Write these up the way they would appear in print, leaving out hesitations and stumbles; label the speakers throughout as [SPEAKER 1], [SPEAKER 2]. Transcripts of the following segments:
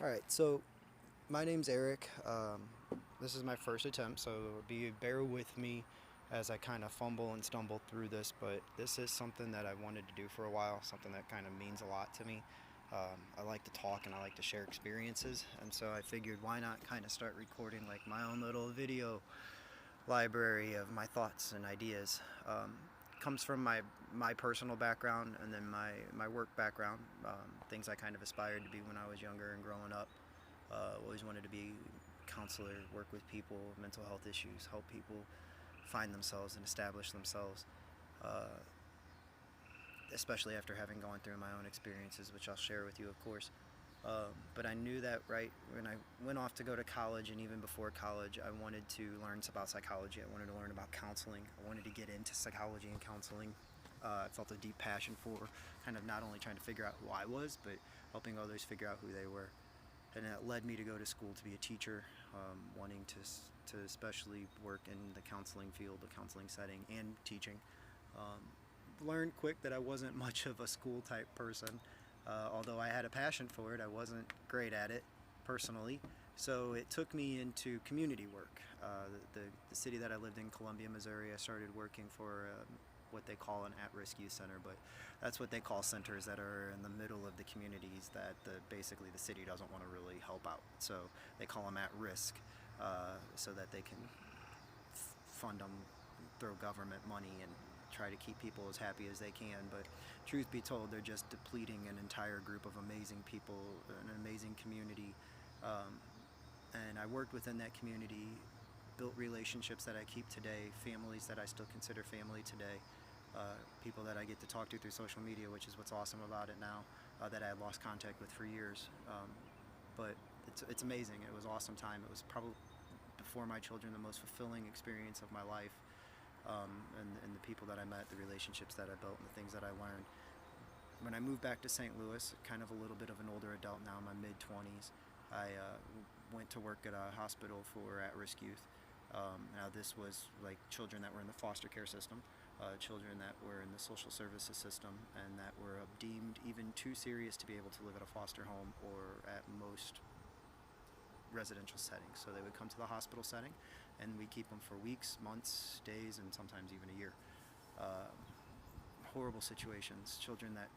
[SPEAKER 1] All right, so my name's Eric. This is my first attempt, so bear with me as I kind of fumble and stumble through this. But this is something that I wanted to do for a while, something that kind of means a lot to me. I like to talk and I like to share experiences, and so I figured why not kind of start recording like my own little video library of my thoughts and ideas. Comes from my personal background and then my work background, things I kind of aspired to be when I was younger and growing up. Always wanted to be a counselor, work with people, mental health issues, help people find themselves and establish themselves, uh, especially after having gone through my own experiences, which I'll share with you, of course. But I knew that right when I went off to go to college, and even before college, I wanted to learn about psychology. I wanted to learn about counseling. I wanted to get into psychology and counseling. I felt a deep passion for kind of not only trying to figure out who I was, but helping others figure out who they were. And that led me to go to school to be a teacher, wanting to especially work in the counseling field, the counseling setting, and teaching. Learned quick that I wasn't much of a school type person. Although I had a passion for it, I wasn't great at it personally. So it took me into community work. The city that I lived in, Columbia, Missouri, I started working for what they call an at-risk youth center, but that's what they call centers that are in the middle of the communities that basically the city doesn't want to really help out. So they call them at risk, so that they can fund them, throw government money, and try to keep people as happy as they can. But truth be told, they're just depleting an entire group of amazing people, an amazing community. Um, and I worked within that community, built relationships that I keep today, families that I still consider family today, people that I get to talk to through social media, which is what's awesome about it now, that I had lost contact with for years. But it's amazing. It was an awesome time. It was probably, before my children, the most fulfilling experience of my life. And the people that I met, the relationships that I built, and the things that I learned. When I moved back to St. Louis, kind of a little bit of an older adult now, in my mid-20s, I went to work at a hospital for at-risk youth. Now this was like children that were in the foster care system, children that were in the social services system, and that were deemed even too serious to be able to live at a foster home or at most residential settings. So they would come to the hospital setting, and we keep them for weeks, months, days, and sometimes even a year. Uh, Horrible situations, children that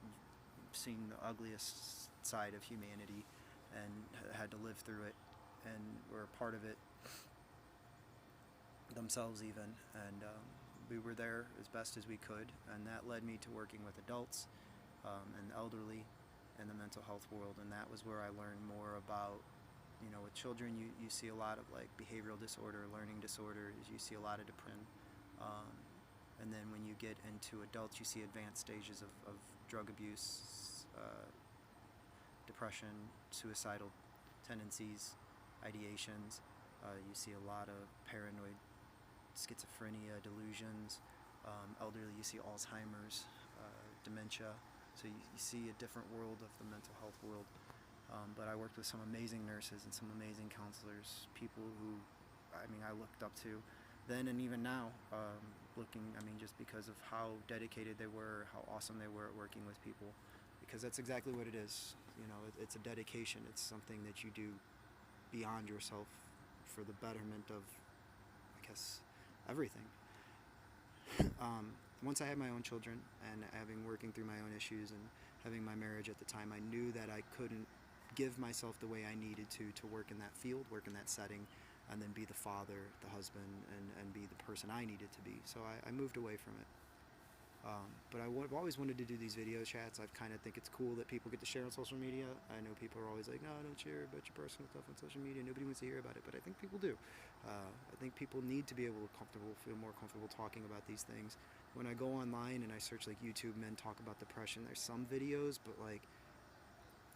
[SPEAKER 1] seen the ugliest side of humanity and had to live through it and were a part of it themselves even. And we were there as best as we could, and that led me to working with adults and elderly in the mental health world. And that was where I learned more about, with children, you see a lot of like behavioral disorder, learning disorders, you see a lot of depression. Um, and then when you get into adults, you see advanced stages of drug abuse, depression, suicidal tendencies, ideations. You see a lot of paranoid schizophrenia, delusions. Elderly, you see Alzheimer's, dementia. So you see a different world of the mental health world. But I worked with some amazing nurses and some amazing counselors, people who, I looked up to then and even now, just because of how dedicated they were, how awesome they were at working with people, because that's exactly what it is. It's a dedication. It's something that you do beyond yourself for the betterment of, I guess, everything. Once I had my own children and having working through my own issues and having my marriage at the time, I knew that I couldn't give myself the way I needed to work in that field, work in that setting, and then be the father, the husband, and be the person I needed to be. So I moved away from it. But I've always wanted to do these video chats. I kind of think it's cool that people get to share on social media. I know people are always like, no, don't share about your personal stuff on social media. Nobody wants to hear about it. But I think people do. I think people need to be able to feel more comfortable talking about these things. When I go online and I search like YouTube men talk about depression, there's some videos, but like,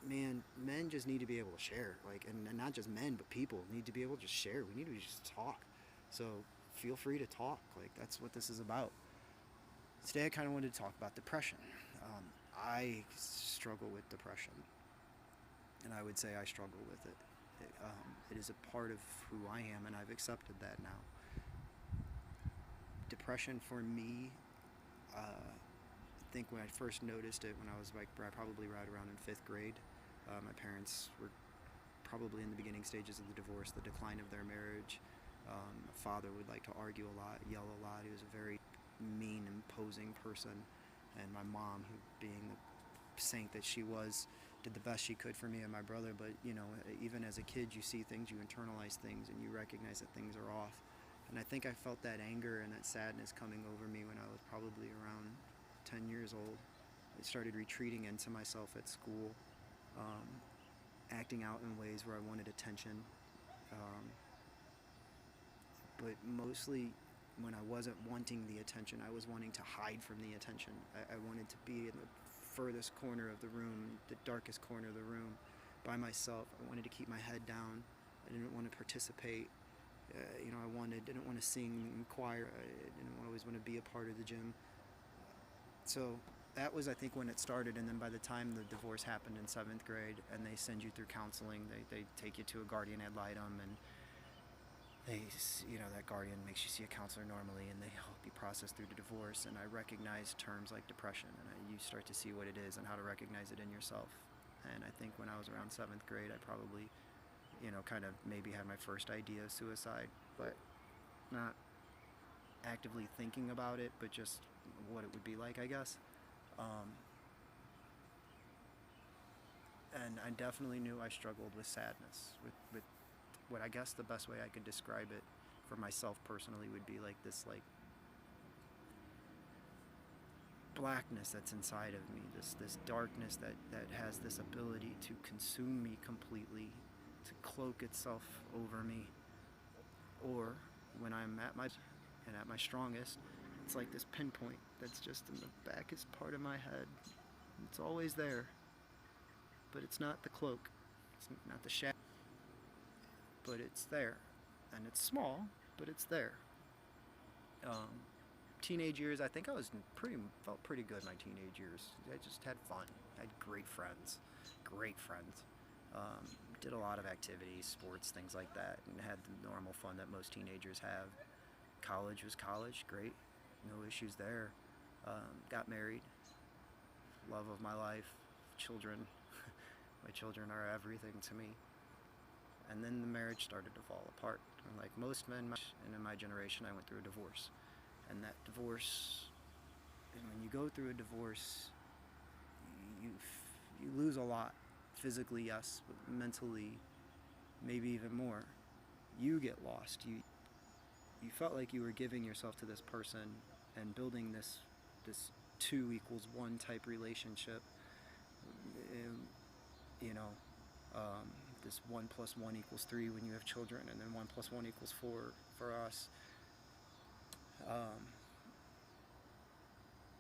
[SPEAKER 1] man, men just need to be able to share. Like, and not just men, but people need to be able to just share. We need to just talk. So feel free to talk. Like, that's what this is about. Today I kind of wanted to talk about depression. I struggle with depression, and I would say I struggle with it. It is a part of who I am, and I've accepted that now. Depression for me, I think when I first noticed it when I was like probably right around in 5th grade, my parents were probably in the beginning stages of the divorce, the decline of their marriage. Father would like to argue a lot, yell a lot. He was a very mean, imposing person. And my mom, who being the saint that she was, did the best she could for me and my brother. But even as a kid, you see things, you internalize things, and you recognize that things are off. And I think I felt that anger and that sadness coming over me when I was probably around 10 years old. I started retreating into myself at school, acting out in ways where I wanted attention. But mostly when I wasn't wanting the attention, I was wanting to hide from the attention. I wanted to be in the furthest corner of the room, the darkest corner of the room, by myself. I wanted to keep my head down. I didn't want to participate. Didn't want to sing in choir. I didn't always want to be a part of the gym. So that was, I think, when it started. And then by the time the divorce happened in 7th grade, and they send you through counseling, they take you to a guardian ad litem, and that guardian makes you see a counselor normally, and they help you process through the divorce. And I recognize terms like depression, and you start to see what it is and how to recognize it in yourself. And I think when I was around 7th grade, I probably, kind of maybe had my first idea of suicide, but not actively thinking about it, but just what it would be like, I guess. And I definitely knew I struggled with sadness, with what I guess the best way I could describe it for myself personally would be like this, like, blackness that's inside of me, this darkness that has this ability to consume me completely, to cloak itself over me. Or when I'm at my strongest, it's like this pinpoint that's just in the backest part of my head. It's always there, but it's not the cloak, it's not the shadow, but it's there, and it's small, but it's there. Teenage years, I think felt pretty good in my teenage years. I just had fun. I had great friends. Did a lot of activities, sports, things like that, and had the normal fun that most teenagers have. College was college, great, no issues there. Got married, love of my life, children. My children are everything to me. And then the marriage started to fall apart. And like most men, and in my generation, I went through a divorce. And that divorce, and when you go through a divorce, you lose a lot. Physically, yes, but mentally, maybe even more. You get lost. You felt like you were giving yourself to this person and building this 2=1 type relationship. This 1 + 1 = 3 when you have children, and then 1 + 1 = 4 for us.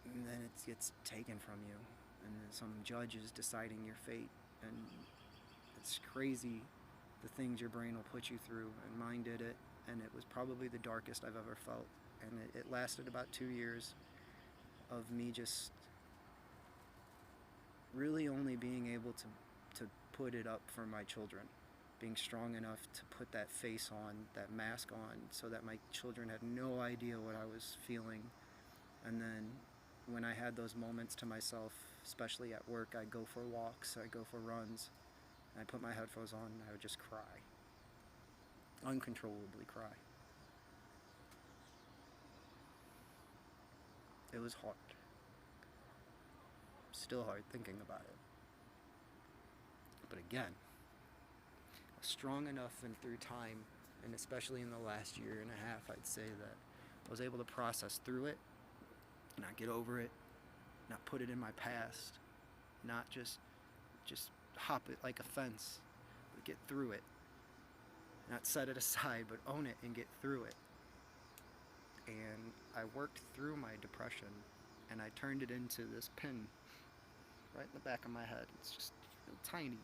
[SPEAKER 1] And then it gets taken from you, and then some judge is deciding your fate, and it's crazy the things your brain will put you through, and mine did it, and it was probably the darkest I've ever felt. And it lasted about 2 years of me just really only being able to put it up for my children, being strong enough to put that face on, that mask on, so that my children had no idea what I was feeling. And then when I had those moments to myself, especially at work, I'd go for walks, I'd go for runs, and I'd put my headphones on, and I would just cry, uncontrollably cry. It was hard. Still hard thinking about it. But again, strong enough, and through time, and especially in the last year and a half, I'd say that I was able to process through it, not get over it, not put it in my past, not just hop it like a fence, but get through it. Not set it aside, but own it and get through it. And I worked through my depression, and I turned it into this pin right in the back of my head. It's just tiny.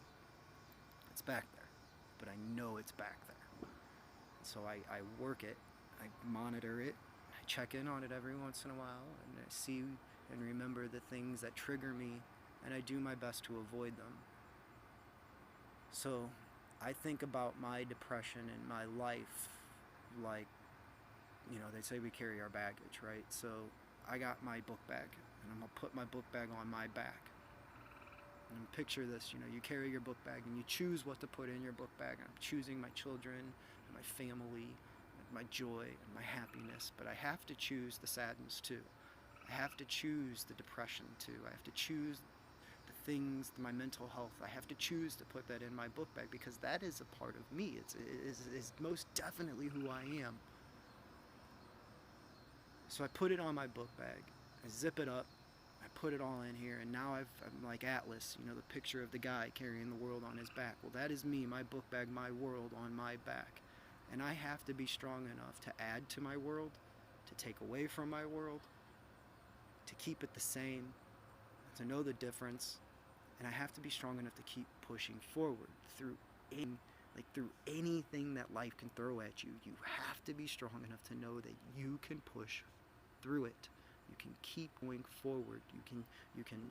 [SPEAKER 1] It's back there, but I know it's back there. So I work it, I monitor it, I check in on it every once in a while, and I see and remember the things that trigger me, and I do my best to avoid them. So I think about my depression in my life like, they say we carry our baggage, right? So I got my book bag, and I'm going to put my book bag on my back. And picture this, you carry your book bag and you choose what to put in your book bag. I'm choosing my children, and my family, and my joy, and my happiness, but I have to choose the sadness too. I have to choose the depression too. I have to choose the things, my mental health. I have to choose to put that in my book bag because that is a part of me. It's most definitely who I am. So I put it on my book bag. I zip it up. I put it all in here, and now I'm like Atlas, the picture of the guy carrying the world on his back. Well, that is me, my book bag, my world on my back. And I have to be strong enough to add to my world, to take away from my world, to keep it the same, to know the difference. And I have to be strong enough to keep pushing forward through anything that life can throw at you. You have to be strong enough to know that you can push through it. You can keep going forward. You can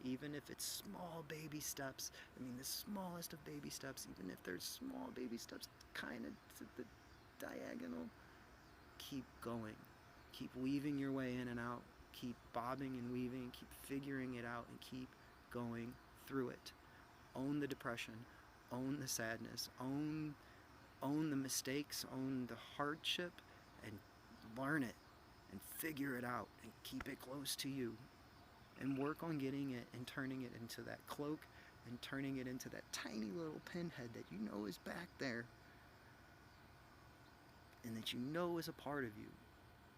[SPEAKER 1] even if it's small baby steps. I mean, the smallest of baby steps, even if there's small baby steps kind of to the diagonal, keep going. Keep weaving your way in and out. Keep bobbing and weaving. Keep figuring it out and keep going through it. Own the depression. Own the sadness. Own the mistakes. Own the hardship, and learn it. And figure it out and keep it close to you and work on getting it and turning it into that cloak and turning it into that tiny little pinhead that you know is back there and that you know is a part of you.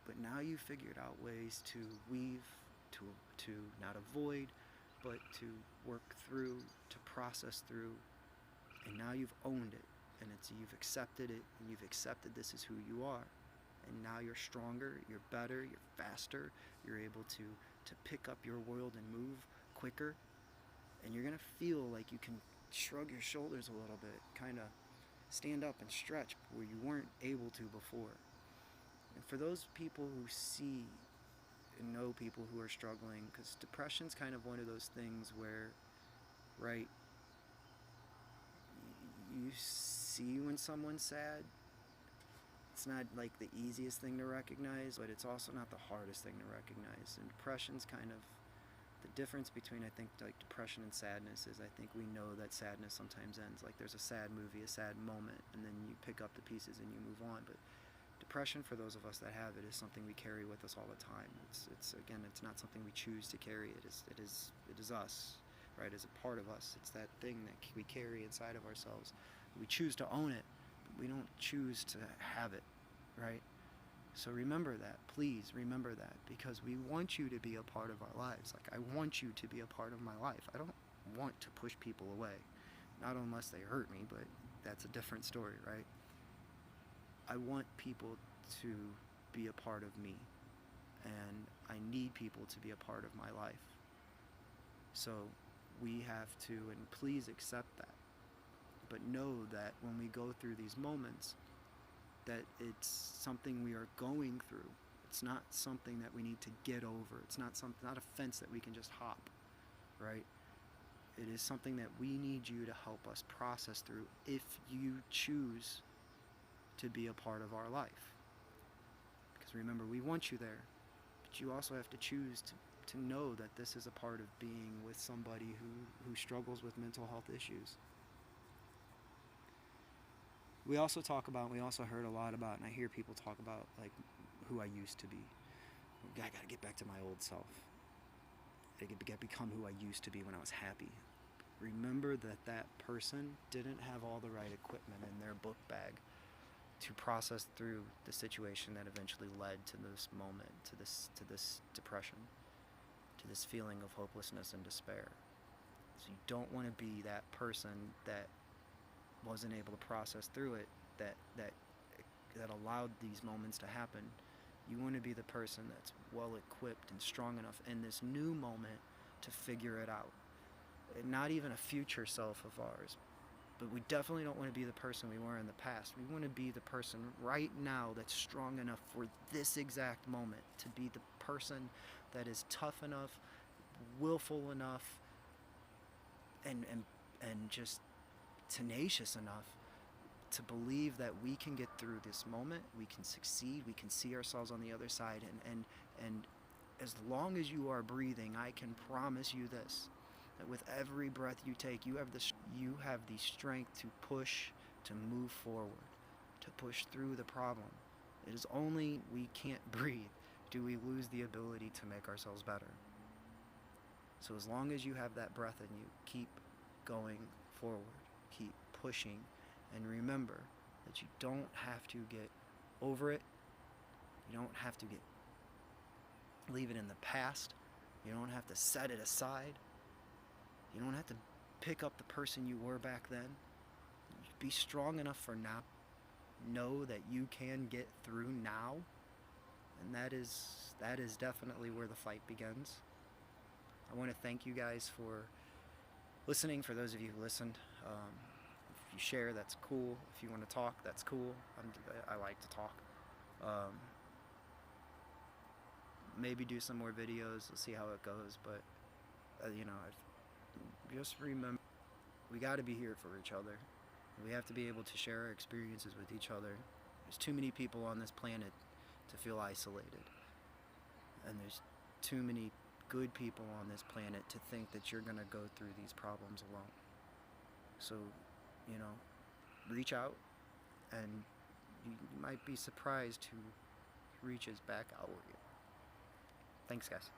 [SPEAKER 1] But now you've figured out ways to weave, to not avoid, but to work through, to process through, and now you've owned it, and you've accepted it, and you've accepted this is who you are. And now you're stronger, you're better, you're faster, you're able to pick up your world and move quicker. And you're going to feel like you can shrug your shoulders a little bit, kind of stand up and stretch where you weren't able to before. And for those people who see and know people who are struggling, because depression's kind of one of those things where, right, you see when someone's sad. It's not like the easiest thing to recognize, but it's also not the hardest thing to recognize. And depression's kind of the difference between, I think, like depression and sadness is I think we know that sadness sometimes ends. Like there's a sad movie, a sad moment, and then you pick up the pieces and you move on. But depression, for those of us that have it, is something we carry with us all the time. It's again, it's not something we choose to carry. It is us, right? As a part of us. It's that thing that we carry inside of ourselves. We choose to own it. We don't choose to have it, right? So remember that. Please remember that, because we want you to be a part of our lives. Like, I want you to be a part of my life. I don't want to push people away. Not unless they hurt me, but that's a different story, right? I want people to be a part of me, and I need people to be a part of my life. So we have to, and please accept that. But know that when we go through these moments, that it's something we are going through. It's not something that we need to get over. It's not a fence that we can just hop, right? It is something that we need you to help us process through if you choose to be a part of our life. Because remember, we want you there, but you also have to choose to know that this is a part of being with somebody who struggles with mental health issues. We also heard a lot about, and I hear people talk about, like, who I used to be. I gotta get back to my old self. I gotta become who I used to be when I was happy. Remember that person didn't have all the right equipment in their book bag to process through the situation that eventually led to this moment, to this depression, to this feeling of hopelessness and despair. So you don't want to be that person that wasn't able to process through it, that allowed these moments to happen. You want to be the person that's well equipped and strong enough in this new moment to figure it out. And not even a future self of ours, but we definitely don't want to be the person we were in the past. We want to be the person right now that's strong enough for this exact moment, to be the person that is tough enough, willful enough, and just tenacious enough to believe that we can get through this moment, we can succeed, we can see ourselves on the other side, and as long as you are breathing, I can promise you this, that with every breath you take, you have the strength to push, to move forward, to push through the problem. It is only we can't breathe do we lose the ability to make ourselves better. So as long as you have that breath in you, keep going forward, keep pushing, and remember that you don't have to get over it. You don't have to leave it in the past. You don't have to set it aside. You don't have to pick up the person you were back then. Be strong enough for now. Know that you can get through now. And that is definitely where the fight begins. I want to thank you guys for listening. For those of you who listened, if you share, that's cool. If you want to talk, that's cool. I like to talk. Maybe do some more videos. We'll see how it goes. But just remember, we got to be here for each other. We have to be able to share our experiences with each other. There's too many people on this planet to feel isolated. And there's too many good people on this planet to think that you're going to go through these problems alone. So, reach out, and you might be surprised who reaches back out with you. Thanks, guys.